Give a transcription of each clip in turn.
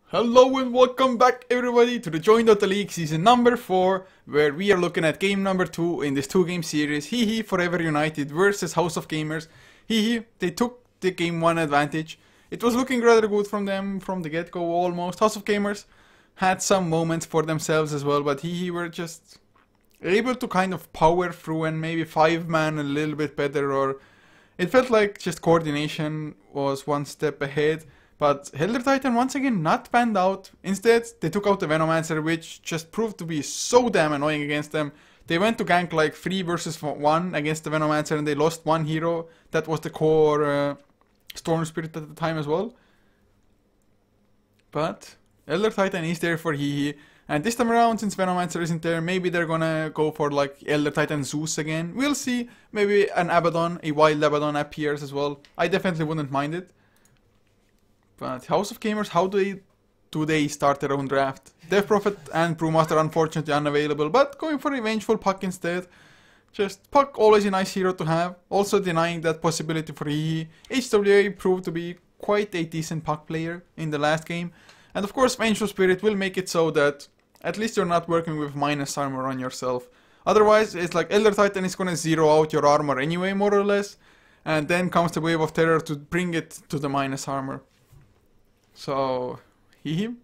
Hello and welcome back everybody to the Join Dota League season number 4, where we are looking at game number 2 in this 2-game series, HEHE Forever United versus House of Gamers. HEHE, they took the game 1 advantage. It was looking rather good from them from the get-go almost. House of Gamers had some moments for themselves as well, but HEHE were just able to kind of power through and maybe 5-man a little bit better, or it felt like just coordination was one step ahead. But HeflaTV once again not panned out. Instead, they took out the Venomancer, which just proved to be so damn annoying against them. They went to gank like 3 versus 1 against the Venomancer and they lost one hero. That was the core Storm Spirit at the time as well. But HeflaTV is there for HEHE. And this time around, since Venomancer isn't there, maybe they're gonna go for like HeflaTV Zeus again. We'll see. Maybe an Abaddon, a wild Abaddon appears as well. I definitely wouldn't mind it. But House of Gamers, how do they start their own draft? Death Prophet and Brewmaster unfortunately unavailable, but going for a Vengeful Puck instead. Just Puck, always a nice hero to have. Also denying that possibility for HEHE. HWA proved to be quite a decent Puck player in the last game. And of course Vengeful Spirit will make it so that at least you're not working with minus armor on yourself. Otherwise it's like HeflaTV is gonna zero out your armor anyway, more or less. And then comes the Wave of Terror to bring it to the minus armor. So, HEHE,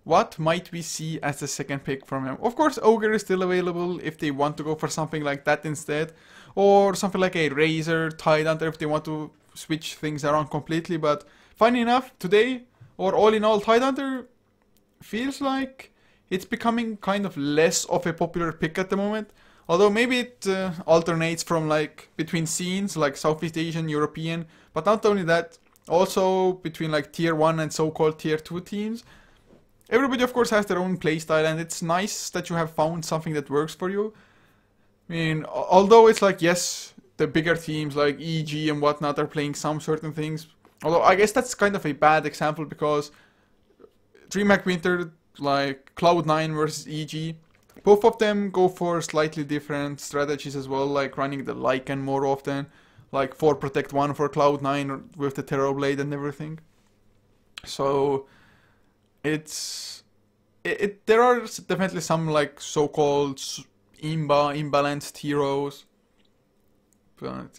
what might we see as the second pick from him? Of course, Ogre is still available if they want to go for something like that instead. Or something like a Razor, Tidehunter if they want to switch things around completely. But funny enough, today, or all in all, Tidehunter feels like it's becoming kind of less of a popular pick at the moment. Although maybe it alternates from like between scenes like Southeast Asian, European. But not only that, also between like tier 1 and so-called tier 2 teams. Everybody of course has their own playstyle and it's nice that you have found something that works for you. I mean, although it's like, yes, the bigger teams like EG and whatnot are playing some certain things. Although I guess that's kind of a bad example because DreamHack Winter, like Cloud9 versus EG, both of them go for slightly different strategies as well, like running the Lycan more often. Like 4 Protect 1 for Cloud9 with the Terror Blade and everything. So there are definitely some like so-called imbalanced heroes. But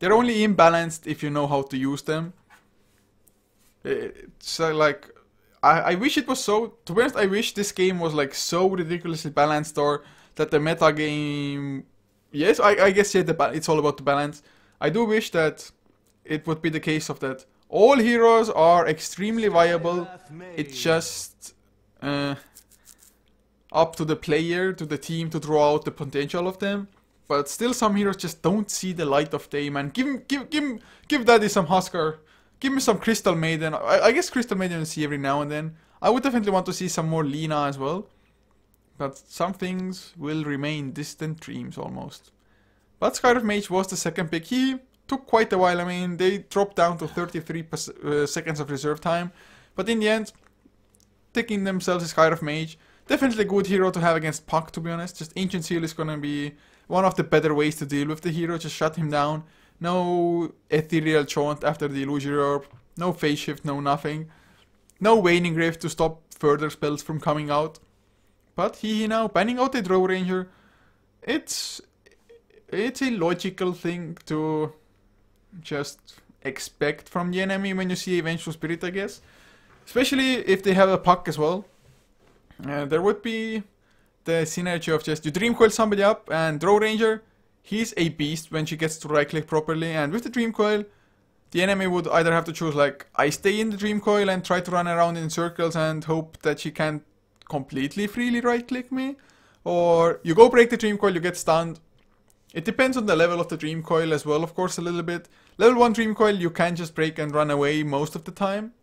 they're only imbalanced if you know how to use them. It's like I wish it was so, to be honest, I wish this game was like so ridiculously balanced, or that the meta game, yes, I guess yeah, it's all about the balance. I do wish that it would be the case of that all heroes are extremely viable. It's just up to the player, to the team to draw out the potential of them. But still, some heroes just don't see the light of day, man. Give Daddy some Huskar. Give me some Crystal Maiden. I guess Crystal Maiden I see every now and then. I would definitely want to see some more Lina as well. But some things will remain distant dreams almost. But Skyriff Mage was the second pick. He took quite a while. I mean, they dropped down to 33 seconds of reserve time. But in the end, taking themselves a Skyriff Mage. Definitely a good hero to have against Puck, to be honest. Just Ancient Seal is gonna be one of the better ways to deal with the hero. Just shut him down. No Ethereal Chaunt after the Illusory Orb. No Phase Shift, no nothing. No Waning Rift to stop further spells from coming out. But HEHE now banning out a Draw Ranger. It's a logical thing to just expect from the enemy when you see a Vengeful Spirit, I guess. Especially if they have a Puck as well. There would be the synergy of just you Dream Coil somebody up and Draw Ranger. He's a beast when she gets to right click properly, and with the Dream Coil, the enemy would either have to choose like, I stay in the Dream Coil and try to run around in circles and hope that she can't completely freely right click me, or you go break the Dream Coil, you get stunned. It depends on the level of the Dream Coil as well, of course, a little bit. Level 1 Dream Coil you can just break and run away most of the time,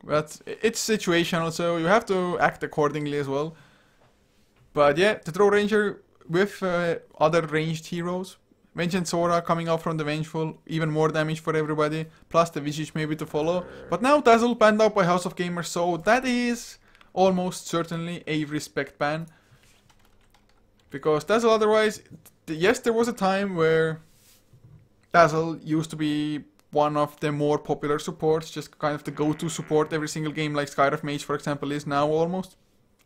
but it's situational, so you have to act accordingly as well. But yeah, the Draw Ranger with other ranged heroes. Vengeance Sora coming out from the Vengeful, even more damage for everybody, plus the Visage maybe to follow. But now Dazzle banned out by House of Gamers, so that is almost certainly a respect ban. Because Dazzle otherwise, yes, there was a time where Dazzle used to be one of the more popular supports, just kind of the go-to support every single game, like Skyrift Mage, for example, is now almost.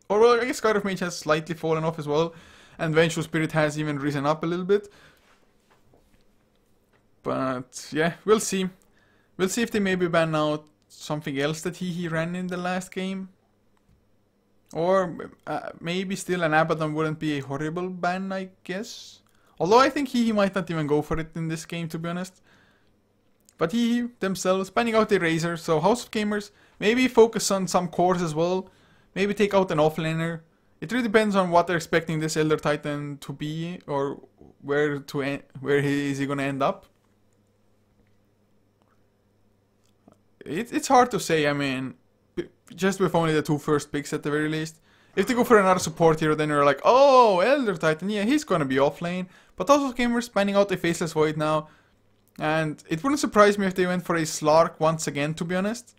Or well, I guess Skyrift Mage has slightly fallen off as well, and Vengeful Spirit has even risen up a little bit. But yeah, we'll see. We'll see if they maybe ban out something else that he ran in the last game. Or maybe still an Abaddon wouldn't be a horrible ban, I guess. Although I think he might not even go for it in this game, to be honest. But he themselves banning out the Razor, so House of Gamers, maybe focus on some cores as well. Maybe take out an offlaner. It really depends on what they're expecting this Elder Titan to be, or where is he gonna end up. It's hard to say. I mean, just with only the 2 first picks at the very least. If they go for another support hero, then you're like, oh, Elder Titan, yeah, he's gonna be offlane. But House of Gamers banning out a Faceless Void now. And it wouldn't surprise me if they went for a Slark once again, to be honest.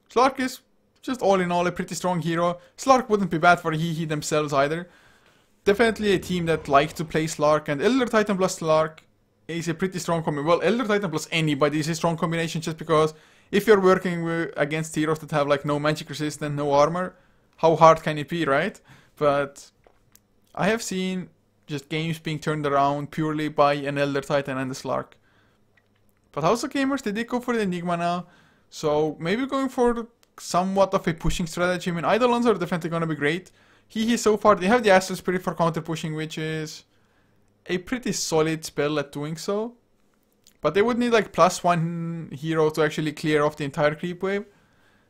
Slark is just all in all a pretty strong hero. Slark wouldn't be bad for HEHE themselves either. Definitely a team that likes to play Slark, and Elder Titan plus Slark is a pretty strong combination. Well, Elder Titan plus anybody is a strong combination, just because if you're working against heroes that have like no magic resistance, no armor, how hard can it be, right? But I have seen just games being turned around purely by an Elder Titan and a Slark. But House of Gamers, they did go for the Enigma now, so maybe going for somewhat of a pushing strategy. I mean, Eidolons are definitely going to be great. HEHE so far, they have the Astral Spirit for counter pushing, which is a pretty solid spell at doing so. But they would need like +1 hero to actually clear off the entire creep wave.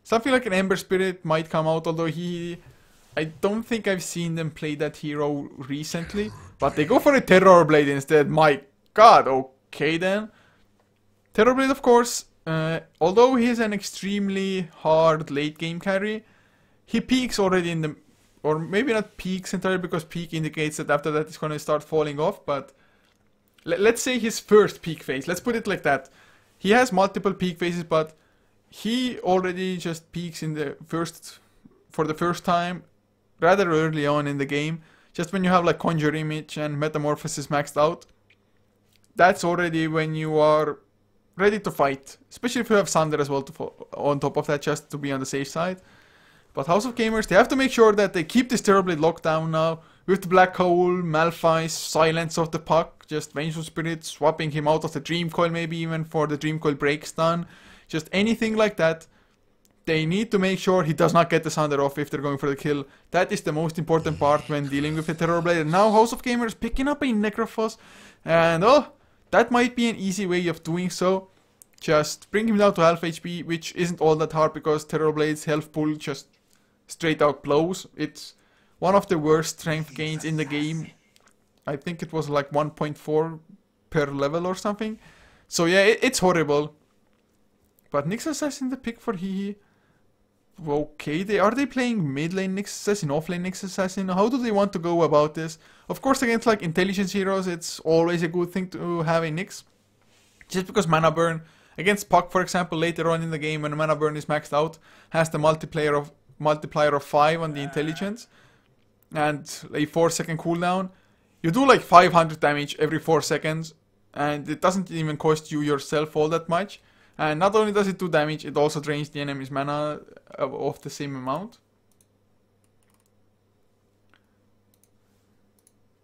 Something like an Ember Spirit might come out, although I don't think I've seen them play that hero recently. But they go for a Terror Blade instead. My god, okay then. Terror Blade, of course, although he is an extremely hard late game carry, he peaks already in the... Or maybe not peaks entirely, because peak indicates that after that it's going to start falling off, but... Let's say his first peak phase, let's put it like that. He has multiple peak phases, but he already just peaks in the for the first time, rather early on in the game. Just when you have like Conjure Image and Metamorphosis maxed out. That's already when you are ready to fight, especially if you have Sunder as well on top of that, just to be on the safe side. But House of Gamers, they have to make sure that they keep this Terror Blade locked down now, with the Black Hole, Malphite, Silence of the Puck, just Vengeful Spirit, swapping him out of the Dream Coil, maybe even for the Dream Coil break stun, just anything like that. They need to make sure he does not get the Sunder off if they're going for the kill. That is the most important part when dealing with a Terror Blade. And now House of Gamers picking up a Necrophos, and that might be an easy way of doing so. Just bring him down to half HP, which isn't all that hard because Terror Blade's health pool just straight out blows. It's one of the worst strength gains in the game. I think it was like 1.4 per level or something. So yeah, it's horrible. But Nyx Assassin the pick for HEHE. Okay, are they playing mid lane Nyx Assassin, off lane Nyx Assassin? How do they want to go about this? Of course, against like intelligence heroes, it's always a good thing to have a Nyx. Just because mana burn, against Puck for example, later on in the game when mana burn is maxed out, has the multiplier of 5 on the intelligence and a 4-second cooldown. You do like 500 damage every 4 seconds, and it doesn't even cost you yourself all that much. And not only does it do damage, it also drains the enemy's mana of the same amount.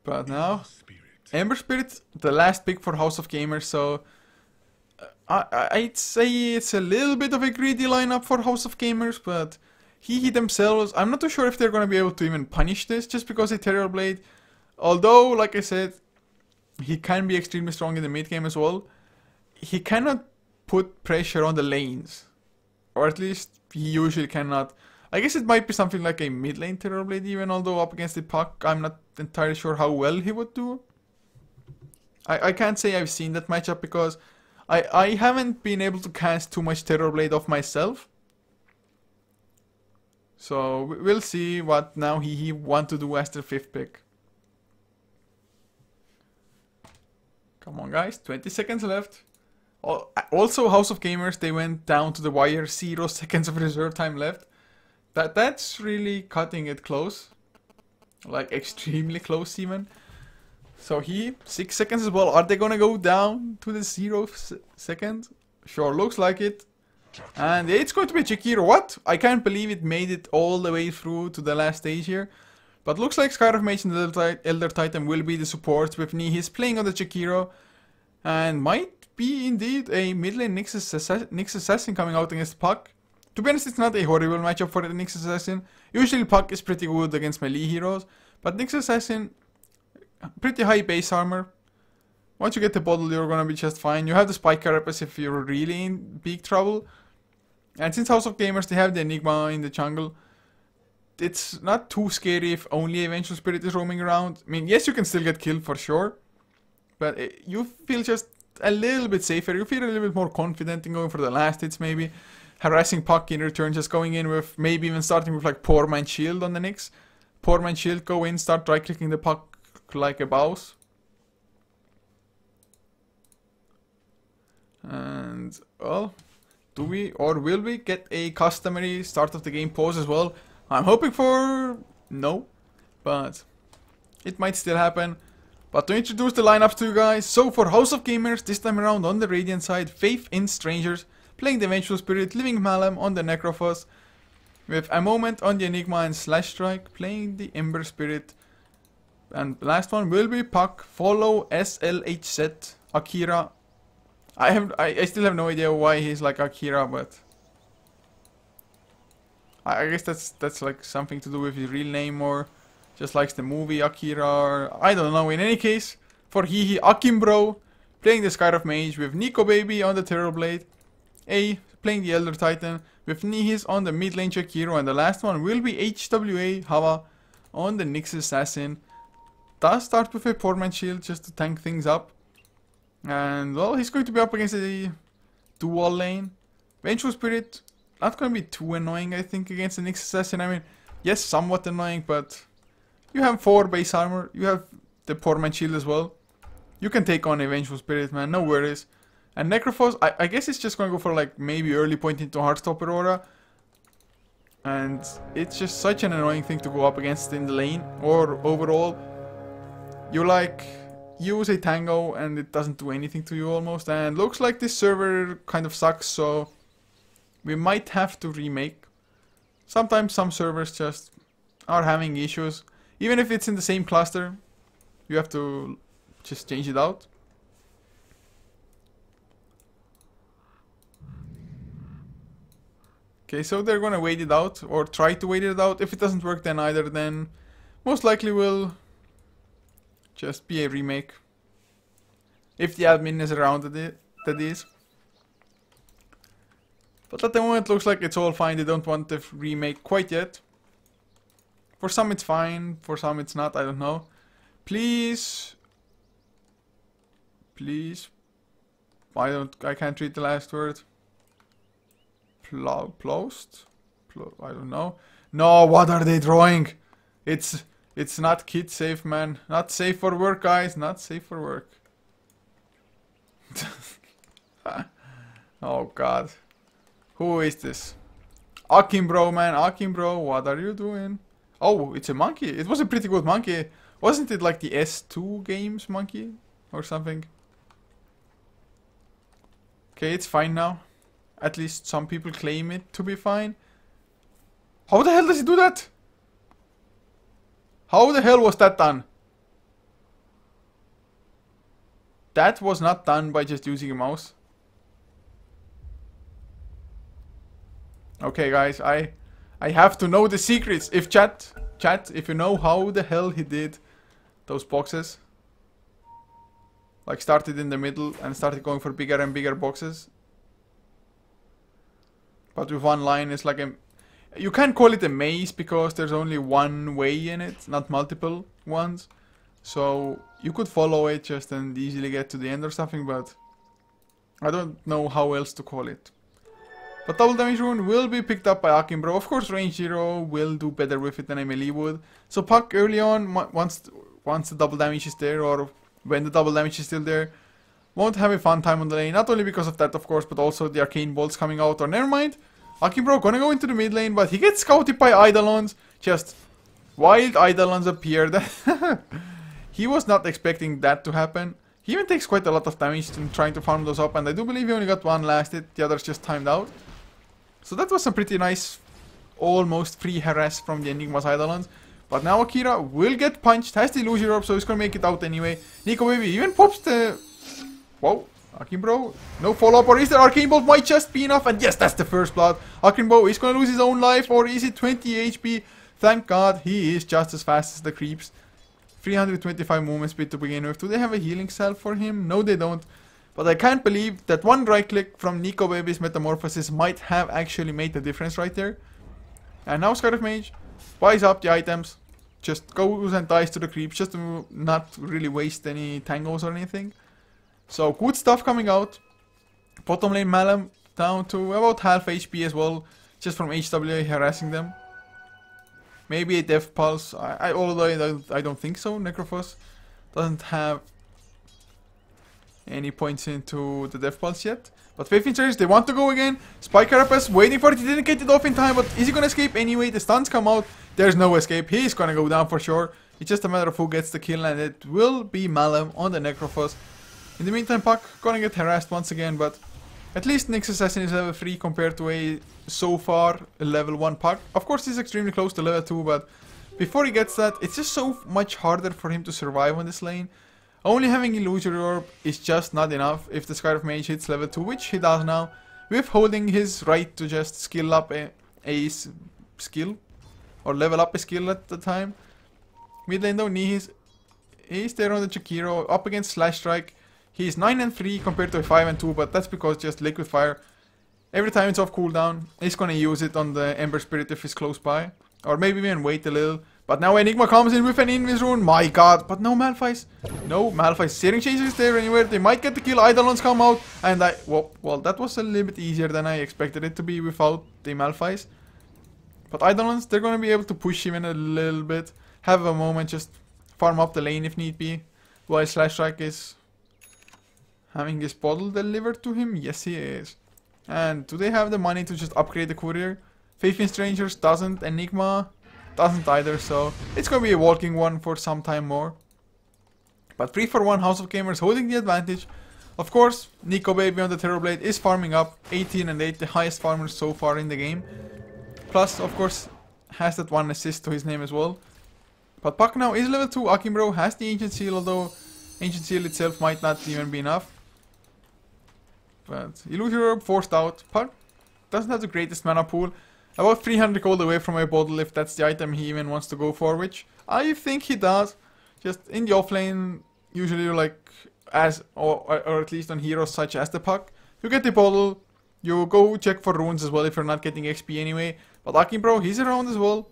But now, Ember Spirit, the last pick for House of Gamers, so I'd say it's a little bit of a greedy lineup for House of Gamers, but HEHE themselves, I'm not too sure if they're going to be able to even punish this, just because of Terror Blade. Although, like I said, he can be extremely strong in the mid game as well. He cannot put pressure on the lanes, or at least he usually cannot. I guess it might be something like a mid lane Terror Blade even, although up against the Puck, I'm not entirely sure how well he would do. I can't say I've seen that matchup because I haven't been able to cast too much Terror Blade off myself. So we'll see what now he want to do as the 5th pick. Come on guys, 20 seconds left. Also House of Gamers, they went down to the wire, 0 seconds of reserve time left. That's really cutting it close. Like extremely close even. So 6 seconds as well. Are they gonna go down to the 0 seconds? Sure, looks like it. And it's going to be Jakiro. What? I can't believe it made it all the way through to the last stage here. But looks like Skyrim Mage and the Elder Titan will be the supports with HeHe playing on the Jakiro. And might be indeed a mid lane Nyx Assassin coming out against Puck. To be honest, it's not a horrible matchup for the Nyx Assassin. Usually Puck is pretty good against melee heroes. But Nyx Assassin, pretty high base armor. Once you get the bottle, you're gonna be just fine. You have the Spike Carapace if you're really in big trouble. And since House of Gamers, they have the Enigma in the jungle. It's not too scary if only a Vengeful Spirit is roaming around. I mean, yes, you can still get killed for sure. But you feel just a little bit safer. You feel a little bit more confident in going for the last hits maybe. Harassing Puck in return, just going in with maybe even starting with like Poor Man's Shield on the Nyx. Poor Man's Shield, go in, start right clicking the Puck like a boss. And, well, do we or will we get a customary start of the game pause as well? I'm hoping for no, but it might still happen. But to introduce the lineups to you guys, so for House of Gamers, this time around on the Radiant side, Faith in Strangers, playing the Vengeful Spirit, Living Malum on the Necrophos, with a moment on the Enigma and Slash Strike, playing the Ember Spirit. And the last one will be Puck, follow SLHZ, Akira. I still have no idea why he's like Akira, but I guess that's like something to do with his real name or just likes the movie Akira or I don't know. In any case, for HeHe, Akimbro playing the Skyrim Mage with Nico Baby on the Terrorblade, playing the Elder Titan with Nihis on the mid lane Jakiro, and the last one will be HWA Hava on the Nyx Assassin. Does start with a Poor Man's Shield just to tank things up. And well, he's going to be up against a dual lane. Vengeful Spirit, not going to be too annoying I think against the Nyx Assassin. I mean, yes, somewhat annoying, but you have 4 base armor, you have the Poor Man's Shield as well. You can take on a Vengeful Spirit, man, no worries. And Necrophos, I guess it's just going to go for like maybe early point into Heartstopper Aura. And it's just such an annoying thing to go up against in the lane. Or overall, you like use a Tango and it doesn't do anything to you almost. And looks like this server kind of sucks, so we might have to remake. Sometimes some servers just are having issues. Even if it's in the same cluster, you have to just change it out. Okay, so they're gonna wait it out, or try to wait it out. If it doesn't work then either, then most likely will just be a remake. If the admin is around, that is. But at the moment it looks like it's all fine. They don't want the remake quite yet. For some it's fine, for some it's not, I don't know. Please. Please. I can't read the last word. Plost? I don't know. No, what are they drawing? It's not kid safe, man. Not safe for work, guys. Not safe for work. Oh god. Who is this? Akimbro, man. Akimbro, what are you doing? Oh, it's a monkey. It was a pretty good monkey. Wasn't it like the S2 games monkey? Or something? Okay, it's fine now. At least some people claim it to be fine. How the hell does he do that? How the hell was that done? That was not done by just using a mouse. Okay guys, I have to know the secrets. If chat, if you know how the hell he did those boxes. Like started in the middle and started going for bigger and bigger boxes. But with one line, it's like a... You can't call it a maze because there's only one way in it, not multiple ones. So you could follow it just and easily get to the end or something, but I don't know how else to call it. But double damage rune will be picked up by Akimbro. Of course, range 0 will do better with it than a melee would. So Puck early on, once the double damage is there, or when the double damage is still there, won't have a fun time on the lane. Not only because of that, of course, but also the arcane bolts coming out. Or never mind, Akimbro gonna go into the mid lane, but he gets scouted by Eidolons. Just wild Eidolons appeared. He was not expecting that to happen. He even takes quite a lot of damage in trying to farm those up, and I do believe he only got one last hit, the others just timed out. So that was some pretty nice, almost free harass from the Enigma's Eidolons. But now Akira will get punched, has the illusion orb, so he's gonna make it out anyway. Nico Baby even pops the... Whoa, Akimbo, no follow-up, or is there Arcane Bolt might just be enough? And yes, that's the first blood. Akimbo is gonna lose his own life, or is it 20 HP? Thank God, he is just as fast as the creeps. 325 movement speed to begin with. Do they have a healing cell for him? No, they don't. But I can't believe that one right click from Nico Baby's Metamorphosis might have actually made the difference right there. And now Scarlet Mage buys up the items, just goes and dies to the creeps, just to not really waste any tangos or anything. So good stuff coming out. Bottom lane Malum down to about half HP as well, just from HWA harassing them. Maybe a Death Pulse, although I don't think so. Necrophos doesn't have any points into the Death Pulse yet. But Faith in Surge, they want to go again. Spike Carapace waiting for it, he didn't get it off in time, but is he gonna escape anyway? The stuns come out, there's no escape, he's gonna go down for sure. It's just a matter of who gets the kill, and it will be Malum on the Necrophos. In the meantime, Puck gonna get harassed once again, but at least Nyx Assassin is level 3 compared to a, so far, a level 1 Puck. Of course he's extremely close to level 2, but before he gets that, it's just so much harder for him to survive on this lane. Only having Illusory Orb is just not enough if the Scarlet Mage hits level 2, which he does now, with holding his right to just skill up a skill, or level up a skill at the time. Mid lane though, he's there on the Chikiro, up against Slash Strike. He's 9 and 3 compared to a 5 and 2, but that's because just Liquid Fire, every time it's off cooldown, he's gonna use it on the Ember Spirit if he's close by. Or maybe even wait a little. But now Enigma comes in with an Invis rune. My god. But no Malphite. No Malphite. Searing Chaser is there anywhere. They might get the kill. Eidolons come out. And well, that was a little bit easier than I expected it to be without the Malphite. But Eidolons, they're going to be able to push him in a little bit. Have a moment. Just farm up the lane if need be. While Slash Strike is having his bottle delivered to him. Yes, he is. And do they have the money to just upgrade the courier? Faith in Strangers doesn't. Enigma doesn't either, so it's gonna be a walking one for some time more. But 3-for-1 House of Gamers holding the advantage. Of course, Nico Baby on the Terrorblade is farming up 18 and 8, the highest farmers so far in the game. Plus, of course, has that one assist to his name as well. But Puck now is level 2. Akimbro has the Ancient Seal, although Ancient Seal itself might not even be enough. But Illusory Orb forced out. Puck doesn't have the greatest mana pool. About 300 gold away from a bottle if that's the item he even wants to go for, which I think he does. Just in the offlane, usually like or at least on heroes such as the Puck, you get the bottle, you go check for runes as well if you're not getting XP anyway. But Akimbro, he's around as well.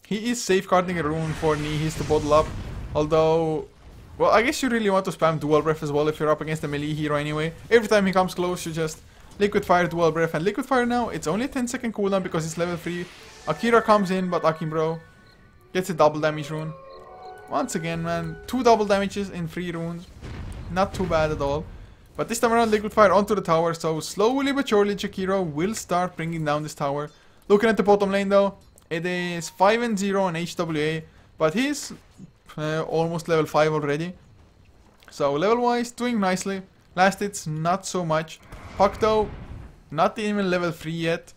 He is safeguarding a rune for Nihis to bottle up. Although, well, I guess you really want to spam Dual Breath as well if you're up against a melee hero anyway. Every time he comes close, you just Liquid Fire, Dual Breath, and Liquid Fire now, it's only a 10-second cooldown because it's level 3. Akira comes in, but Akimbro gets a double damage rune. Once again, man, 2 double damages in 3 runes. Not too bad at all. But this time around, Liquid Fire onto the tower, so slowly but surely Chikiro will start bringing down this tower. Looking at the bottom lane though, it is 5 and 0 on HWA, but he's almost level 5 already. So level wise, doing nicely. Last hits, not so much. Puck though, not even level 3 yet.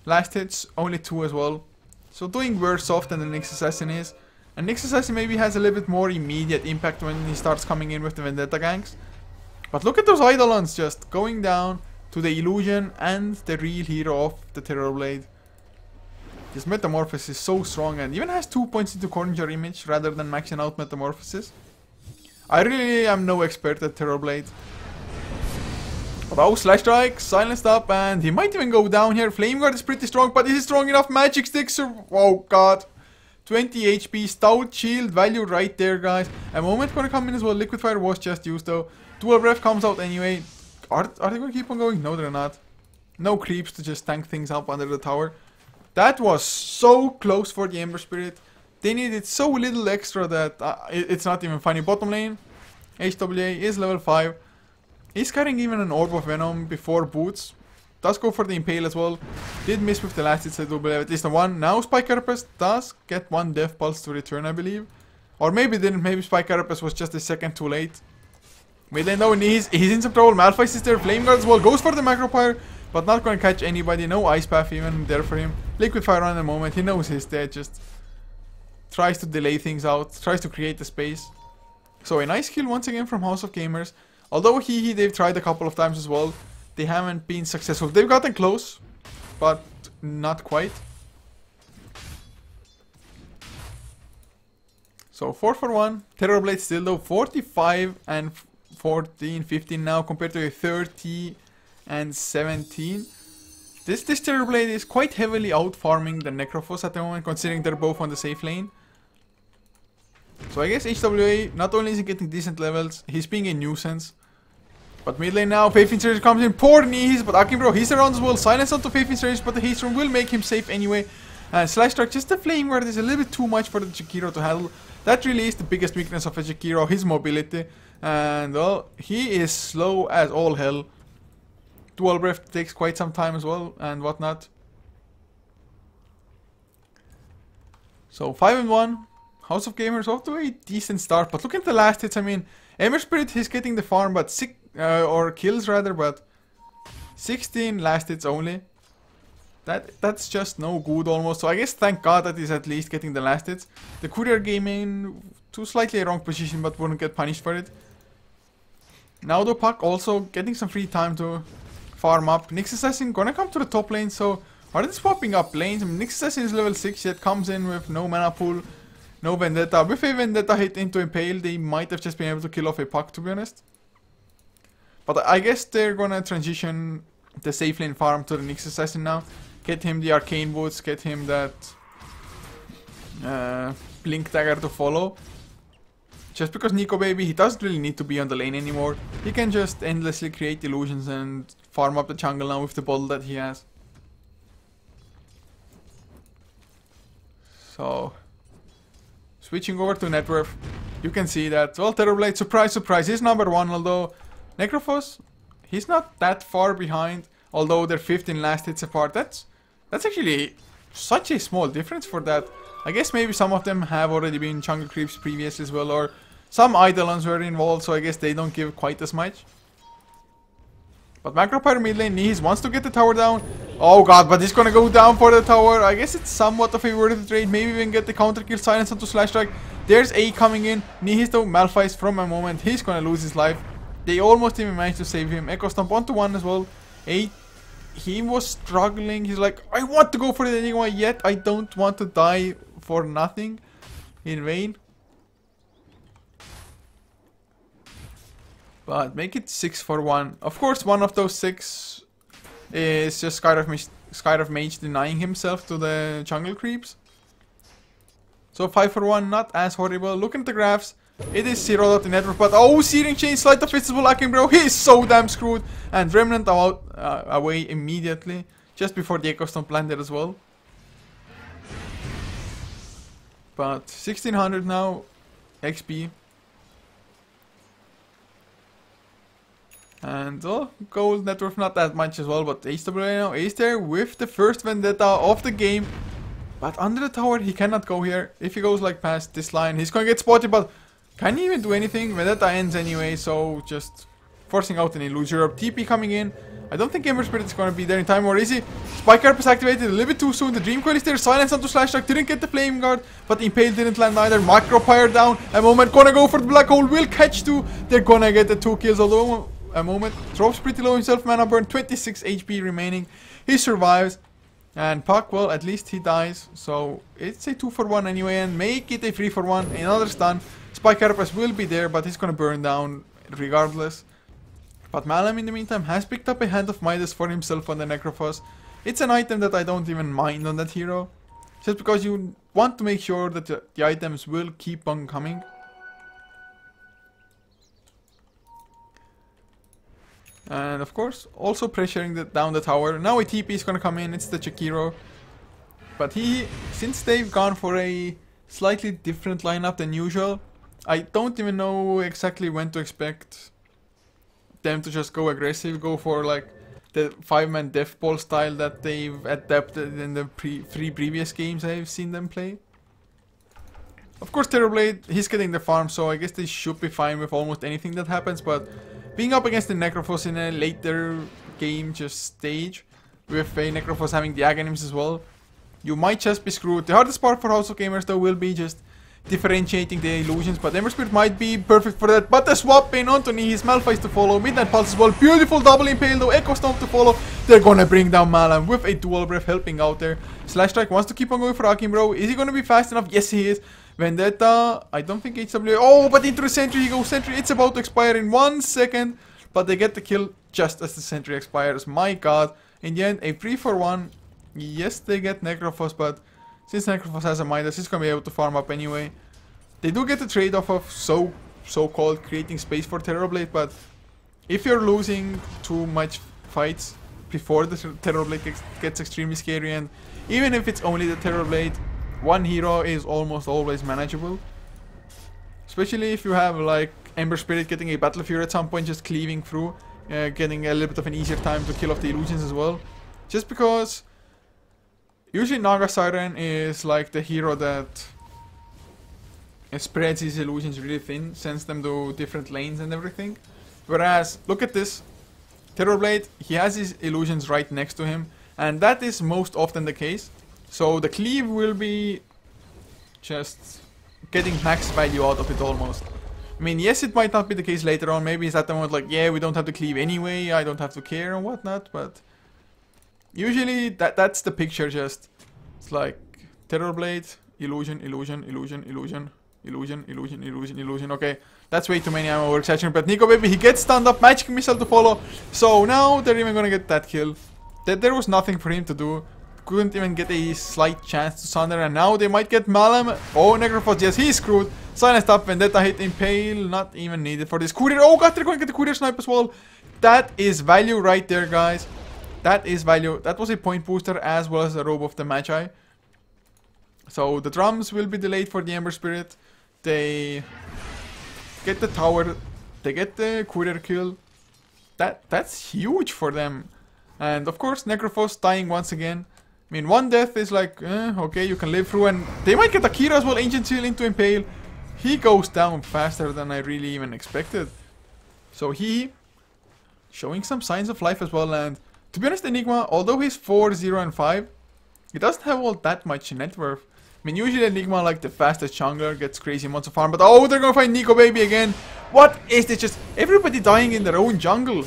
Last hits, only 2 as well. So doing worse off than the Nyx Assassin is. And Nyx Assassin maybe has a little bit more immediate impact when he starts coming in with the Vendetta ganks. But look at those Eidolons just going down to the illusion and the real hero of the Terrorblade. This Metamorphosis is so strong and even has 2 points into Corniger Image rather than maxing out Metamorphosis. I really am no expert at Terrorblade. But oh, Slash Strike, silenced up, and he might even go down here. Flame Guard is pretty strong, but is he strong enough? Magic Sticks are... oh god. 20 HP, Stout Shield, value right there, guys. A moment gonna come in as well. Liquid Fire was just used though. Dual Breath comes out anyway. Are they gonna keep on going? No, they're not. No creeps to just tank things up under the tower. That was so close for the Ember Spirit. They needed so little extra that it's not even funny. Bottom lane, HWA is level 5. He's carrying even an Orb of Venom before boots. Does go for the Impale as well. Did miss with the last hits, I do believe. At least the one. Now Spike Carapace does get 1 Death Pulse to return, I believe. Or maybe didn't. Maybe Spike Carapace was just a second too late. Mid lane though, he's in some trouble. Malphite is there, Flame Guard as well, goes for the Macropyre, but not gonna catch anybody. No Ice Path even there for him. Liquid Fire on the moment, he knows he's dead, just tries to delay things out, tries to create the space. So a nice kill once again from House of Gamers. Although HEHE, they've tried a couple of times as well, they haven't been successful. They've gotten close, but not quite. So 4 for 1. Terrorblade still though 45 and 14, 15 now compared to a 30 and 17. This Terrorblade is quite heavily out farming the Necrophos at the moment, considering they're both on the safe lane. So I guess HWA, not only is he getting decent levels, he's being a nuisance. But mid lane now, Faith in Surge comes in, poor knees, but Akimbo, he's around as well. Silence onto Faith in Surge, but the haste rune will make him safe anyway. And Slash Strike, just the Flame Guard is a little bit too much for the Jakiro to handle. That really is the biggest weakness of a Jakiro, his mobility. And well, he is slow as all hell. Dual Breath takes quite some time as well, and whatnot. So 5 and 1. House of Gamers off to a decent start, but look at the last hits. I mean, Ember Spirit, he's getting the farm, but or kills rather, but 16 last hits only. That's just no good almost. So I guess thank God that he's at least getting the last hits. The Courier Gaming to slightly a wrong position, but wouldn't get punished for it. Now the Puck also getting some free time to farm up. Nyx Assassin gonna come to the top lane, so are they swapping up lanes? I mean, Nyx Assassin is level 6 yet, comes in with no mana pool, no Vendetta. With a Vendetta hit into Impale, they might have just been able to kill off a Puck, to be honest. But I guess they're gonna transition the safe lane farm to the Nyx Assassin now. Get him the Arcane Boots, get him that Blink Dagger to follow. Just because Nico Baby, he doesn't really need to be on the lane anymore. He can just endlessly create illusions and farm up the jungle now with the bottle that he has. So, switching over to net worth, you can see that, well, Terrorblade, surprise, surprise, he's number 1, although Necrophos, he's not that far behind, although they're 15 last hits apart. That's actually such a small difference for that. I guess maybe some of them have already been jungle creeps previously as well, or some Eidolons were involved, so I guess they don't give quite as much. But Macropyre mid lane, Nihis wants to get the tower down. Oh god, but he's gonna go down for the tower. I guess it's somewhat of a worth trade. Maybe even get the counter kill, silence onto Slash Strike. There's A coming in. Nihis though, Malphite from a moment. He's gonna lose his life. They almost even managed to save him. Echo Stomp onto 1 as well. A, he was struggling. He's like, I want to go for the Enigma, yet I don't want to die for nothing in vain. But make it 6 for 1. Of course, one of those 6 is just Skyrive Mage denying himself to the jungle creeps. So 5 for 1, not as horrible. Look at the graphs. It is 0 the network, but oh, Searing Chain, Sleight of Fist, bro. He is so damn screwed. And Remnant away immediately, just before the Echo Stomp landed as well. But 1600 now, XP. And oh, gold net worth not that much as well, but HWA now is there with the first Vendetta of the game. But under the tower, he cannot go here. If he goes like past this line, he's gonna get spotted, but can he even do anything? Vendetta ends anyway, so just forcing out an illusion. TP coming in. I don't think Ember Spirit is gonna be there in time, or is he? Spike Harp is activated a little bit too soon. The Dream Coil is there. Silence onto Slash Strike. Didn't get the Flame Guard, but Impale didn't land either. Macropyre down. A moment. Gonna go for the Black Hole. Will catch 2. They're gonna get the 2 kills, although a moment. Drops pretty low himself. Mana burn. 26 HP remaining. He survives. And Puck, well, at least he dies. So it's a 2 for 1 anyway. And make it a 3 for 1. Another stun. Spike Carapace will be there, but he's gonna burn down regardless. But Malam in the meantime has picked up a Hand of Midas for himself on the Necrophos. It's an item that I don't even mind on that hero. Just because you want to make sure that the items will keep on coming. And of course, also pressuring down the tower. Now a TP is gonna come in, it's the Chikiro. But since they've gone for a slightly different lineup than usual, I don't even know exactly when to expect them to just go aggressive, go for like the 5-man death ball style that they've adapted in the 3 previous games I've seen them play. Of course, Terrorblade, he's getting the farm, so I guess they should be fine with almost anything that happens, but being up against the Necrophos in a later game just stage, with a Necrophos having the Aghanims as well, you might just be screwed. The hardest part for House of Gamers though will be just differentiating the illusions, but Ember Spirit might be perfect for that. But the swap in onto Nihis, Malphite to follow, Midnight Pulse as well, beautiful double impale though, Echo Stomp to follow. They're gonna bring down Malam with a dual breath helping out there. Slash Strike wants to keep on going for Akim, bro. Is he gonna be fast enough? Yes, he is. Vendetta, I don't think HW. Oh, but into the sentry he goes. Sentry, it's about to expire in 1 second, but they get the kill just as the sentry expires. My god. In the end, a 3-for-1. Yes, they get Necrophos, but since Necrophos has a Midas, he's gonna be able to farm up anyway. They do get the trade-off of so-called creating space for Terrorblade, but if you're losing too much fights before the Terrorblade gets extremely scary, and even if it's only the Terrorblade, one hero is almost always manageable. Especially if you have like Ember Spirit getting a Battle Fury at some point, just cleaving through, getting a little bit of an easier time to kill off the illusions as well. Just because usually Naga Siren is like the hero that spreads his illusions really thin, sends them to different lanes and everything. Whereas, look at this, Terrorblade, he has his illusions right next to him, and that is most often the case. So the cleave will be just getting max value out of it almost. I mean, yes, it might not be the case later on. Maybe it's at the moment like, yeah, we don't have to cleave anyway, I don't have to care and whatnot, but usually that's the picture. Just it's like Terrorblade, illusion, illusion, illusion, illusion, illusion, illusion, illusion, illusion. Okay, that's way too many ammo, we're exaggerating, but Nico baby, he gets stunned up, magic missile to follow. So now they're even gonna get that kill. There was nothing for him to do. Couldn't even get a slight chance to Sunder, and now they might get Malam. Oh, Necrophos, yes, he's screwed. Silenced up, Vendetta hit, Impale, not even needed for this. Courier, oh god, they're going to get the Courier snipe as well. That is value right there, guys. That is value. That was a point booster as well as the Robe of the Magi. So the drums will be delayed for the Ember Spirit. They get the tower, they get the Courier kill. That's huge for them. And of course, Necrophos dying once again. I mean, one death is like, okay, you can live through, and they might get Akira as well, Ancient Seal into Impale. He goes down faster than I really even expected. So he showing some signs of life as well, and to be honest, Enigma, although he's 4, 0, and 5, he doesn't have all that much net worth. I mean, usually Enigma, like the fastest jungler, gets crazy amounts of farm, but oh, they're gonna find Nico baby again. What is this? Just everybody dying in their own jungle.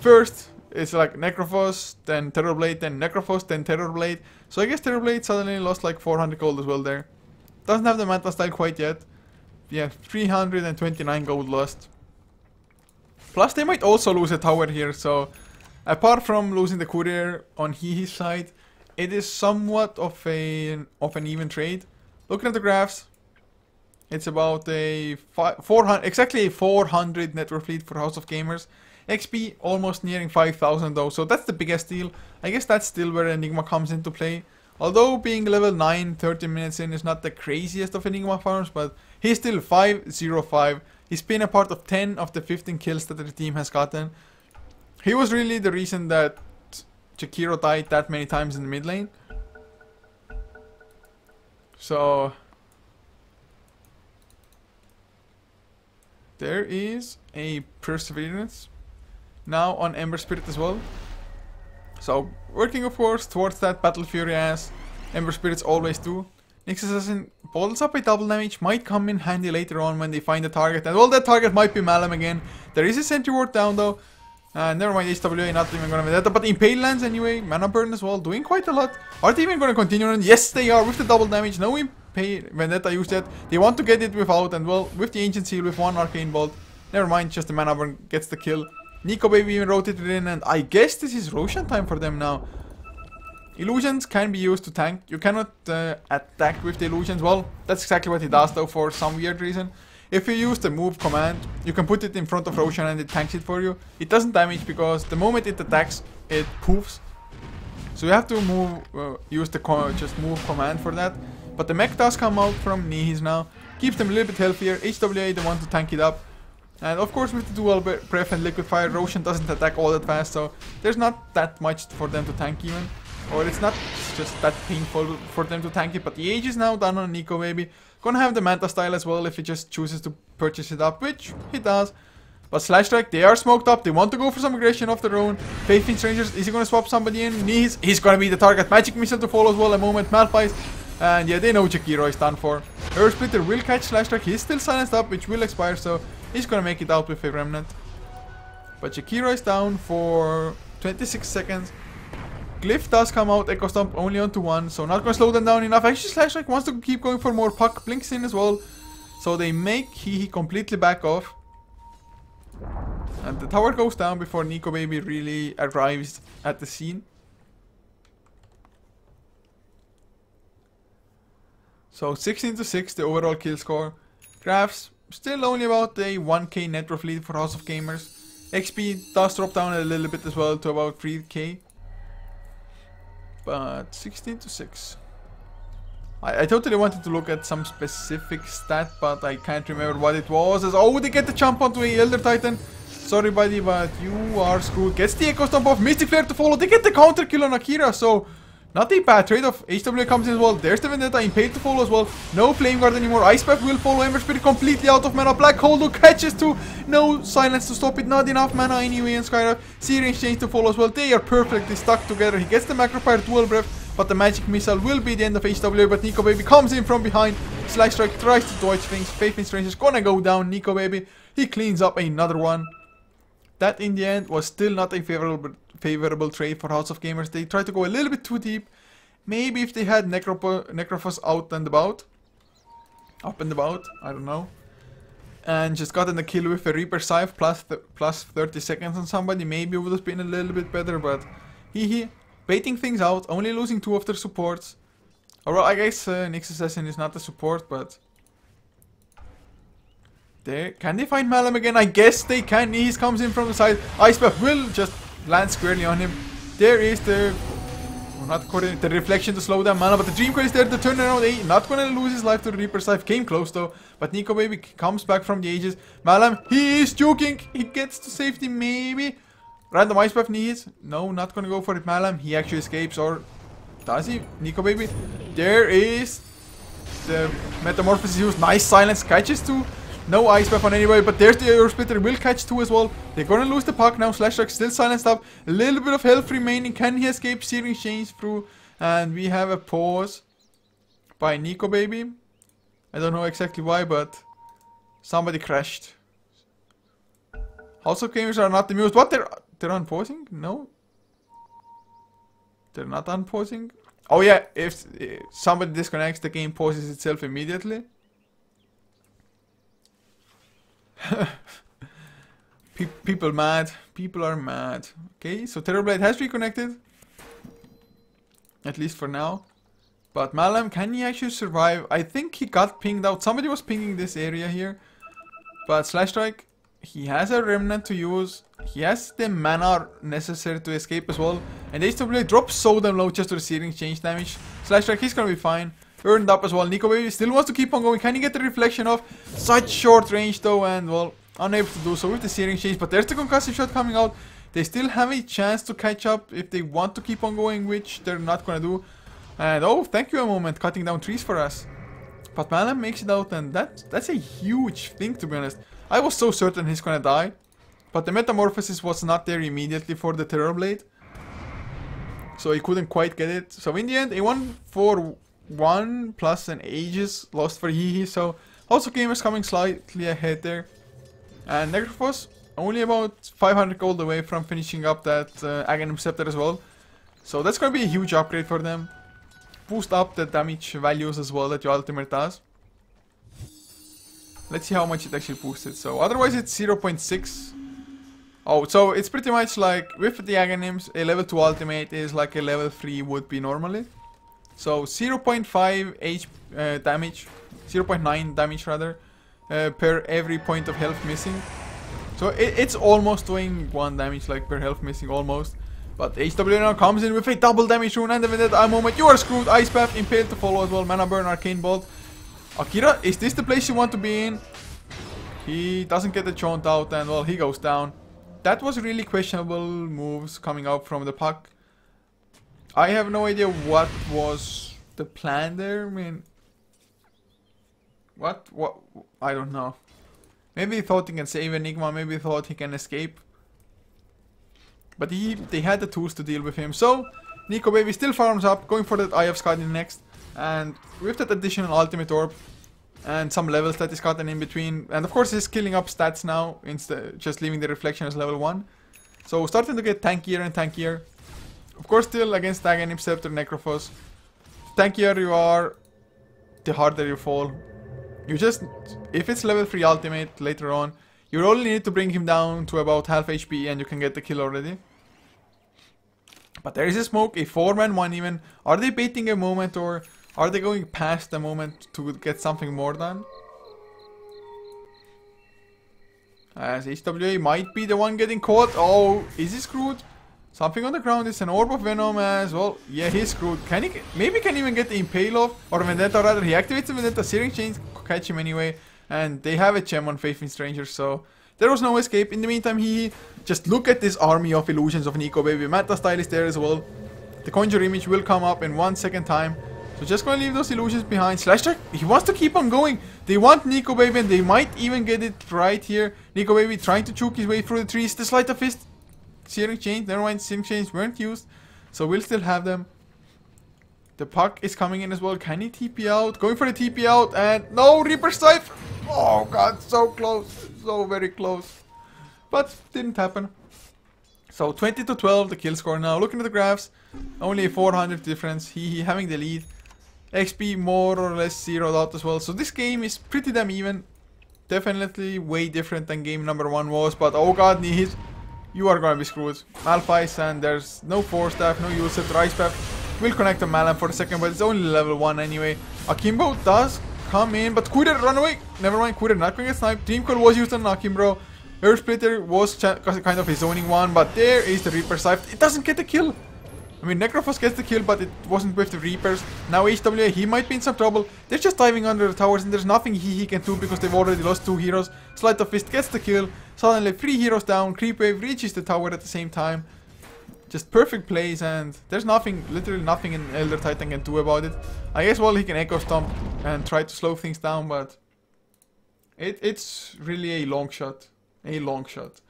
First, it's like Necrophos, then Terrorblade, then Necrophos, then Terrorblade. So I guess Terrorblade suddenly lost like 400 gold as well there. Doesn't have the Manta style quite yet. Yeah, 329 gold lost. Plus they might also lose a tower here, so apart from losing the Courier on HEHE's side, it is somewhat of an even trade. Looking at the graphs, it's about a 400, exactly a 400 net worth lead for House of Gamers. XP almost nearing 5,000 though, so that's the biggest deal. I guess that's still where Enigma comes into play. Although being level 9, 30 minutes in is not the craziest of Enigma farms, but he's still 5-0-5. He's been a part of 10 of the 15 kills that the team has gotten. He was really the reason that Jakiro died that many times in the mid lane. So there is a Perseverance now on Ember Spirit as well. So working of course towards that Battle Fury as Ember Spirits always do. Nyx Assassin bottles up a double damage, might come in handy later on when they find the target, and well, that target might be Malam again. There is a sentry ward down though. Never mind, HWA not even gonna be that, but Impale lands anyway, mana burn as well, doing quite a lot. Are they even gonna continue on? Yes they are, with the double damage, no Impale, Vendetta used that. They want to get it without, and well, with the Ancient Seal, with one Arcane Bolt. Never mind, just the mana burn gets the kill. Nico baby even rotated in, and I guess this is Roshan time for them now. Illusions can be used to tank. You cannot attack with the illusions. Well, that's exactly what he does though for some weird reason. If you use the move command, you can put it in front of Roshan and it tanks it for you. It doesn't damage because the moment it attacks, it poofs. So you have to move, use the just move command for that. But the mech does come out from Nihis now. Keeps them a little bit healthier. HWA, they want to tank it up. And of course with the dual breath and liquid fire, Roshan doesn't attack all that fast, so there's not that much for them to tank even. Or it's not was just that painful for them to tank it. But the Age is now done on Nico Baby. Gonna have the Manta style as well if he just chooses to purchase it up, which he does. But Slash Strike, they are smoked up. They want to go for some aggression of their own. Faith in Strangers, is he gonna swap somebody in? He's gonna be the target. Magic Missile to follow as well. A moment, Malphite. And yeah, they know Jakiro is done for. Earth Splitter will catch Slash Strike. He's still silenced up, which will expire, so he's gonna make it out with a Remnant. But Jakiro is down for 26 seconds. Glyph does come out, Echo Stomp only onto 1, so not gonna slow them down enough. Actually, Slash Strike wants to keep going for more. Puck blinks in as well. So they make HEHE completely back off. And the tower goes down before Nico Baby really arrives at the scene. So 16-6 the overall kill score. Graphs still only about a 1k net worth lead for House of Gamers. XP does drop down a little bit as well to about 3k. But 16-6. I totally wanted to look at some specific stat, but I can't remember what it was. Oh, they get the jump onto a Elder Titan. Sorry, buddy, but you are screwed. Gets the Echo Stomp off. Mystic Flare to follow. They get the counter kill on Akira, so not a bad trade-off. HW comes in as well. There's the Vendetta. Impale to follow as well. No Flame Guard anymore. Ice Path will follow. Ember Spirit completely out of mana. Black Hole catches too. No silence to stop it. Not enough mana anyway. And Skyra. Searing Change to follow as well. They are perfectly stuck together. He gets the Macropyre Dual Breath, but the Magic Missile will be the end of HW. But Nico Baby comes in from behind. Slash Strike tries to dodge things. Faith in Strangers gonna go down. Nico Baby, he cleans up another one. That in the end was still not a favorable trade for House of Gamers. They tried to go a little bit too deep. Maybe if they had Necrophos out and about. Up and about, I don't know. And just gotten the kill with a Reaper Scythe plus 30 seconds on somebody. Maybe it would have been a little bit better, but HEHE baiting things out, only losing 2 of their supports. Alright, I guess Nyx Assassin is not a support, but can they find Malum again? I guess they can. He comes in from the side. Ice Path will just land squarely on him. There is the the reflection to slow down mana, but the Dream Coil is there to turn around. Not gonna lose his life to the Reaper Scythe. Came close though, but Nico Baby comes back from the Ages. Malum, he is juking. He gets to safety maybe. Random Ice Path needs. No, not gonna go for it. Malum, he actually escapes, or does he? Nico Baby. There is the Metamorphosis used. Nice silence. Catches too. No Ice Path on anybody, but there's the Earth Splitter. Will catch 2 as well. They're gonna lose the puck now. Slash Strike still silenced up. A little bit of health remaining. Can he escape? Searing Change through. And we have a pause by Nico Baby. I don't know exactly why, but somebody crashed. House of Gamers are not amused. What? They're unpausing? No? They're not unpausing? Oh yeah, if somebody disconnects, the game pauses itself immediately. People mad. People are mad. Okay, so Terrorblade has reconnected. At least for now. But Malum, can he actually survive? I think he got pinged out. Somebody was pinging this area here. But Slash Strike, he has a Remnant to use. He has the mana necessary to escape as well. And HW drops so damn low just to the Searing Change damage. Slash Strike, he's gonna be fine. Earned up as well. Nico Baby still wants to keep on going. Can he get the reflection off? Such short range though, and well, unable to do so with the Searing Change. But there's the concussive shot coming out. They still have a chance to catch up if they want to keep on going, which they're not gonna do. And oh, thank you a moment, cutting down trees for us. But Malum makes it out, and that's a huge thing, to be honest. I was so certain he's gonna die. But the Metamorphosis was not there immediately for the Terrorblade. So he couldn't quite get it. So in the end, a 1-for-1 plus an Aegis lost for HEHE. So also Gamers coming slightly ahead there. And Necrophos only about 500 gold away from finishing up that Aghanim Scepter as well. So that's going to be a huge upgrade for them. Boost up the damage values as well that your ultimate does. Let's see how much it actually boosted. So otherwise it's 0.6. Oh, so it's pretty much like with the Aghanims, a level 2 ultimate is like a level 3 would be normally. So 0.5 damage, 0.9 damage rather, per every point of health missing. So it's almost doing 1 damage like per health missing almost. But HW now comes in with a double damage rune and the Vendetta moment. You are screwed. Ice Path, Impale to follow as well. Mana Burn, Arcane Bolt. Akira, is this the place you want to be in? He doesn't get the chaunt out and well, he goes down. That was really questionable moves coming out from the puck. I have no idea what was the plan there. I mean, what? I don't know. Maybe he thought he can save Enigma. Maybe he thought he can escape. But they had the tools to deal with him. So Nico Baby still farms up, going for that Eye of Sky next. And with that additional ultimate orb and some levels that he's gotten in between. And of course he's killing up stats now, instead just leaving the reflection as level 1. So starting to get tankier and tankier. Of course still against Aghanim Scepter Necrophos. Tankier you are, the harder you fall. You just, if it's level 3 ultimate later on, you only need to bring him down to about half HP and you can get the kill already. But there is a smoke, a 4-man 1 even. Are they baiting a moment or are they going past the moment to get something more done? As HWA might be the one getting caught. Oh, is he screwed? Something on the ground is an Orb of Venom as well. Yeah, he's screwed. Can he, maybe can even get the Impale off? Or Vendetta rather. He activates the Vendetta. Searing Chains catch him anyway. And they have a gem on Faith in Strangers, so there was no escape. In the meantime, he just look at this army of illusions of Nico Baby. Mata Style is there as well. The Conjure image will come up in 1 second time. So just gonna leave those illusions behind. Slash Strike, he wants to keep on going. They want Nico Baby and they might even get it right here. Nico Baby trying to choke his way through the trees. The Sleight of Fist. Searing Chains, never mind, Searing Chains weren't used. So we'll still have them. The puck is coming in as well. Can he TP out? Going for the TP out and no, Reaper Scythe. Oh god, so close. So very close. But didn't happen. So 20 to 12 the kill score now. Looking at the graphs, only a 400 difference. He having the lead. XP more or less zeroed out as well. So this game is pretty damn even. Definitely way different than game number 1 was. But oh god, Nihis, you are gonna be screwed. Malphite and there's no Force Staff, no Usage. Rice Path will connect to Malam for a second, but it's only level 1 anyway. Akimbo does come in, but Kuider run away. Never mind, Kuider not going to get sniped. Dream Coil was used on Akimbo. Earth Splitter was kind of a zoning one, but there is the Reaper Scythe. It doesn't get the kill. I mean, Necrophos gets the kill, but it wasn't with the Reapers. Now HWA, he might be in some trouble. They're just diving under the towers, and there's nothing he can do because they've already lost 2 heroes. Sleight of Fist gets the kill. Suddenly 3 heroes down. Creep Wave reaches the tower at the same time. Just perfect plays, and there's nothing, literally nothing an Elder Titan can do about it. I guess, well, he can Echo Stomp and try to slow things down, but it's really a long shot. A long shot.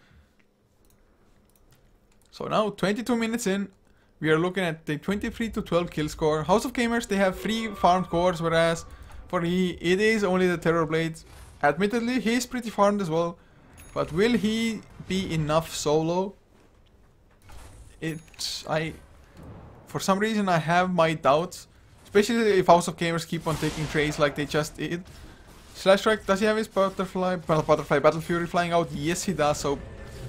So now, 22 minutes in, we are looking at the 23 to 12 kill score. House of Gamers, they have 3 farmed cores, whereas for he, it is only the Terror Blade. Admittedly, he is pretty farmed as well, but will he be enough solo? For some reason I have my doubts, especially if House of Gamers keep on taking trades like they just did. Slash Strike, does he have his Butterfly Battle Fury flying out? Yes he does, so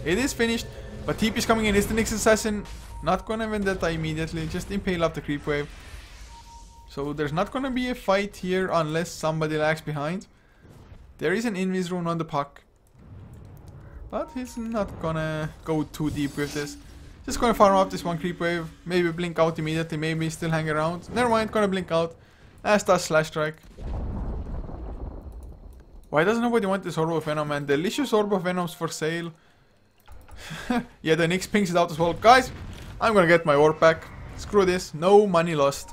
it is finished. But TP is coming in, is the next assassin. Not gonna Vendetta immediately, just impale up the Creep Wave. So there's not gonna be a fight here unless somebody lags behind. There is an Invis rune on the puck, but he's not gonna go too deep with this. Just gonna farm up this one Creep Wave, maybe blink out immediately, maybe still hang around. Never mind, gonna blink out, as does Slash Strike. Why doesn't nobody want this Orb of Venom, man? Delicious Orb of Venoms for sale. Yeah, the Nyx pings it out as well. Guys, I'm gonna get my orb back. Screw this, no money lost.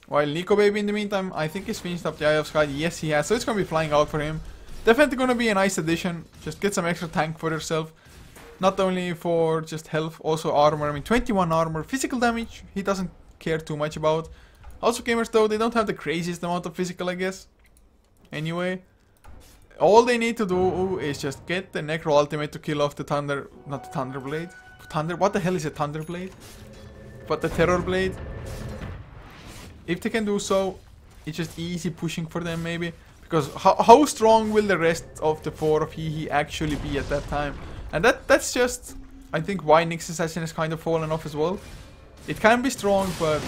While Nico Baby in the meantime, I think he's finished up the Eye of Sky. Yes, he has, so it's gonna be flying out for him. Definitely gonna be a nice addition. Just get some extra tank for yourself. Not only for just health, also armor. I mean, 21 armor. Physical damage, he doesn't care too much about. Also Gamers though, they don't have the craziest amount of physical, I guess. Anyway, all they need to do is just get the Necro Ultimate to kill off the Thunder... Not the Thunder Blade. What the hell is a Thunder Blade? But the Terror Blade. If they can do so, it's just easy pushing for them maybe. Because how strong will the rest of the 4 of HEHE actually be at that time? And that's just, I think, why Nyx Assassin has kind of fallen off as well. It can be strong, but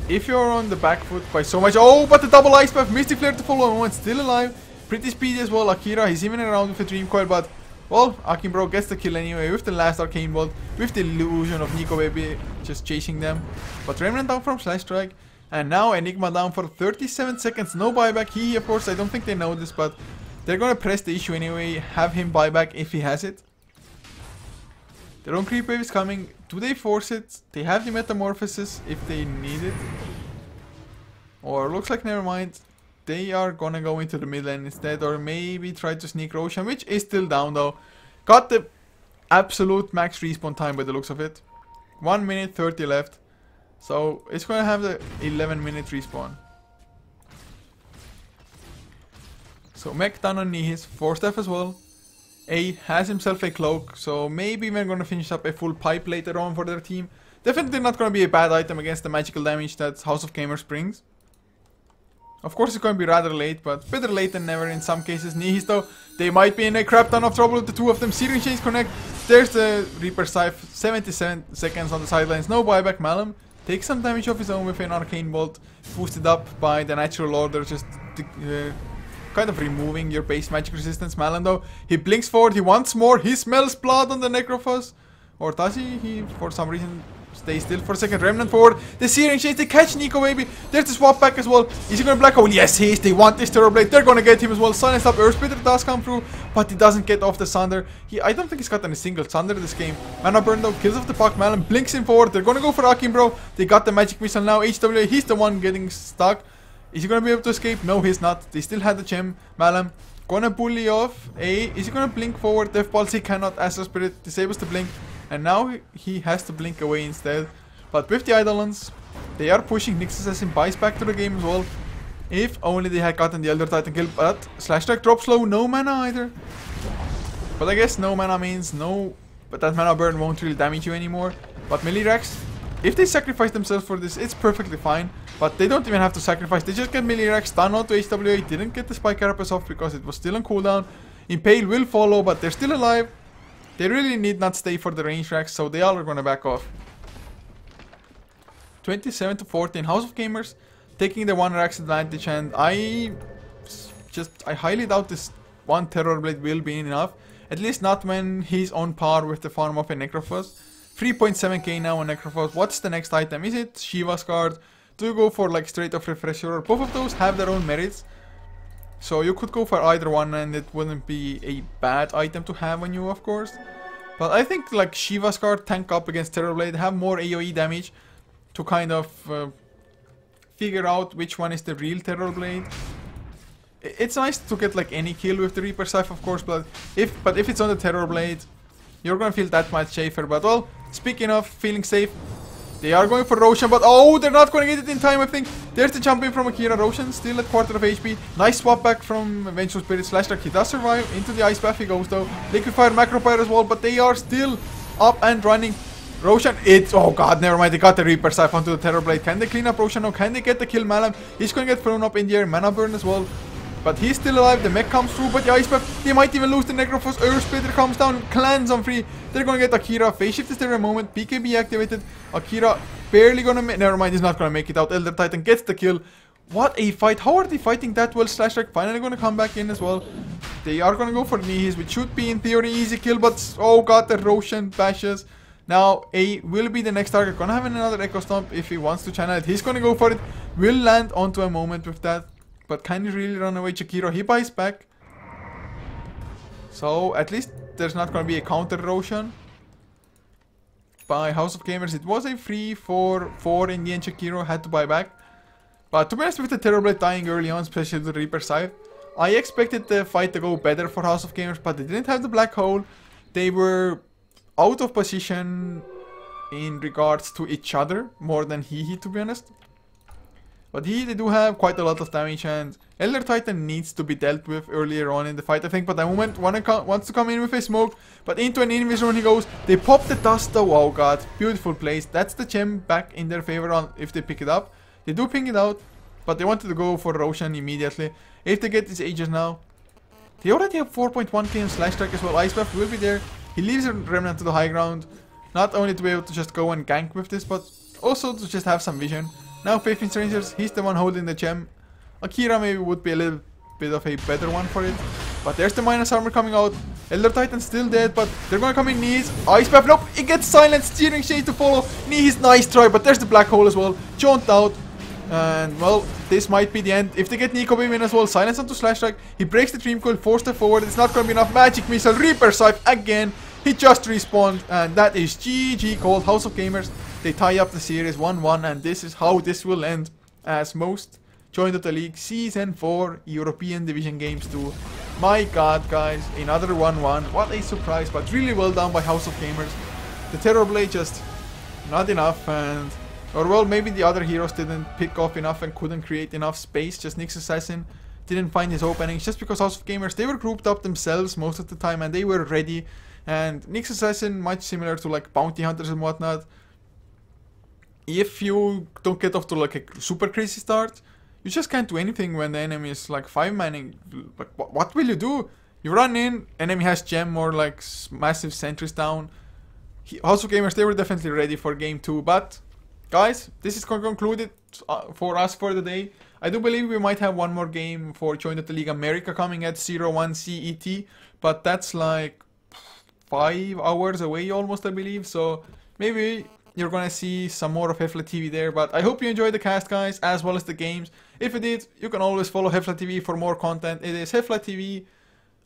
if you're on the back foot by so much... Oh, but the double Ice Path, Mystic Flare to follow moment, still alive. Pretty speedy as well. Akira, he's even around with a Dream Coil, but... Well, Akimbro gets the kill anyway with the last Arcane Bolt, with the illusion of Nico Baby just chasing them. But Remnant down from Slash Strike, and now Enigma down for 37 seconds, no buyback. He, of course, I don't think they know this, but they're gonna press the issue anyway, have him buy back if he has it. Their own Creep Wave is coming, Do they force it? They have the Metamorphosis if they need it. Or looks like never mind. They are gonna go into the mid lane instead, or maybe try to sneak Roshan, which is still down though. Got the absolute max respawn time by the looks of it. 1 minute 30 left. So it's gonna have the 11-minute respawn. So mech done on Nihis, 4-staff as well. A has himself a cloak, so maybe we're gonna finish up a full pipe later on for their team. Definitely not gonna be a bad item against the magical damage that House of Gamers brings. Of course it's gonna be rather late, but better late than never in some cases. Nihis though, they might be in a crap ton of trouble with the two of them. Searing Chains connect. There's the Reaper Scythe, 77 seconds on the sidelines, no buyback. Malum takes some damage of his own with an Arcane Bolt, boosted up by the Natural Order, just kind of removing your base magic resistance. Malum though, he blinks forward, he wants more, he smells blood on the Necrophos. Or does he? He, for some reason, stays still for a second. Remnant forward, the Searing Chains, they catch Nico baby. There's the swap back as well. Is he gonna black hole? Yes, he is. They want this Terrorblade, they're gonna get him as well. Silence up, Earthsplitter does come through, but he doesn't get off the Sunder. I don't think he's got any single Sunder this game. Mana Burn though, kills off the Puck. Malum blinks in forward, they're gonna go for Akim bro. They got the Magic Missile now. HWA, he's the one getting stuck. Is he gonna be able to escape? No, he's not. They still had the gem. Malum gonna bully off. Is he gonna blink forward? Death Pulse, he cannot. Astral Spirit disables the blink, and now he has to blink away instead. But with the Eidolons, they are pushing. Nyx Assassin buys back to the game as well. If only they had gotten the Elder Titan kill. But Slash Strike drops low, no mana either. But I guess no mana means no. But that Mana Burn won't really damage you anymore. But Melee Rex, if they sacrifice themselves for this, it's perfectly fine. But they don't even have to sacrifice. They just get Melee Rex, stun onto HWA. Didn't get the Spike Carapace off because it was still on cooldown. Impale will follow, but they're still alive. They really need not stay for the range Rex, so they all are gonna back off. 27 to 14. House of Gamers taking the 1 Rex advantage, and I highly doubt this one Terrorblade will be enough. At least not when he's on par with the farm of a Necrophos. 3.7k now on Necrophos. What's the next item? Is it Shiva's card? Do you go for like straight off Refresher? Both of those have their own merits. So you could go for either one and it wouldn't be a bad item to have on you, of course. But I think like Shiva's card, tank up against Terrorblade, have more AoE damage to kind of figure out which one is the real Terrorblade. It's nice to get like any kill with the Reaper Scythe, of course, but if it's on the Terrorblade, you're gonna feel that much safer. But well, speaking of feeling safe, they are going for Roshan, but oh, they're not gonna get it in time, I think. There's the jump in from Akira. Roshan still at quarter of HP. Nice swap back from Vengeful Spirit. Slash Strike, he does survive. Into the Ice Bath he goes though. Liquefire, Macropyre as well, but they are still up and running. Roshan, oh god, never mind, they got the Reaper Scythe onto the Terrorblade. Can they clean up Roshan? No, can they get the kill? Malum, he's gonna get thrown up in the air. Mana Burn as well. But he's still alive, the mech comes through, but the Ice Bath, they might even lose the Necrophos. Earthsplitter comes down, clans on free. They're gonna get Akira. Phase Shift is there a moment, BKB activated. Akira barely gonna make, never mind, he's not gonna make it out. Elder Titan gets the kill. What a fight, how are they fighting that well? Slash Strike finally gonna come back in as well. They are gonna go for Nihis, which should be in theory easy kill, but oh god, the Roshan bashes. Now, A will be the next target. Gonna have another Echo Stomp if he wants to channel it. He's gonna go for it. Will land onto a moment with that. But can he really run away? Chikiro, he buys back. So, at least there's not gonna be a counter Roshan by House of Gamers. It was a 3-4-4 in the end. Chikiro had to buy back. But to be honest, with the Terrorblade dying early on, especially the Reaper Scythe, I expected the fight to go better for House of Gamers, but they didn't have the Black Hole. They were out of position in regards to each other more than HEHE, to be honest. But HEHE, they do have quite a lot of damage, and Elder Titan needs to be dealt with earlier on in the fight, I think. But the moment wants to come in with a smoke, but into an Invis rune he goes. They pop the dust though. Oh god, beautiful place. That's the gem back in their favor on if they pick it up. They do ping it out, but they wanted to go for Roshan immediately. If they get these Aegis now, they already have 4.1k on Slash Strike as well. Ice Bath will be there. He leaves a Remnant to the high ground, not only to be able to just go and gank with this, but also to just have some vision. Now Faith in Strangers, he's the one holding the gem. Akira maybe would be a little bit of a better one for it. But there's the minus armor coming out. Elder Titan's still dead, but they're gonna come in Nihis. Ice Bath, nope, it gets silenced. Searing Chains to follow. Nihis, nice try, but there's the Black Hole as well. Jaunt out. And well, this might be the end. If they get Nico Beam in as well, silence onto Slash Strike. He breaks the Dream Coil, 4 step forward. It's not gonna be enough. Magic Missile, Reaper Scythe again. he just respawned, and that is GG called House of Gamers. They tie up the series 1-1, and this is how this will end, as most Join Dota League Season 4 European Division games do. My god, guys, another 1-1. What a surprise, but really well done by House of Gamers. The Terrorblade just not enough, and or well, maybe the other heroes didn't pick off enough and couldn't create enough space. Just Nyx Assassin didn't find his openings, just because House of Gamers, they were grouped up themselves most of the time and they were ready. And Nyx Assassin, much similar to like bounty hunters and whatnot, if you don't get off to like a super crazy start, you just can't do anything when the enemy is like 5-manning. Like, what will you do? You run in, enemy has gem or like massive sentries down. House of Gamers, they were definitely ready for game 2, but guys, this is concluded for us for the day. I do believe we might have one more game for Join Dota League America coming at 01 CET, but that's like 5 hours away almost, I believe, so maybe you're gonna see some more of HeflaTV there. But I hope you enjoyed the cast, guys, as well as the games. If you did, you can always follow HeflaTV for more content. It is HeflaTV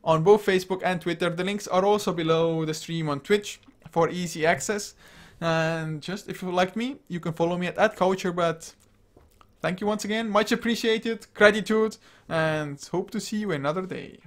on both Facebook and Twitter. The links are also below the stream on Twitch for easy access. And just if you like me, you can follow me at Coucher. But thank you once again, much appreciated, gratitude, and hope to see you another day.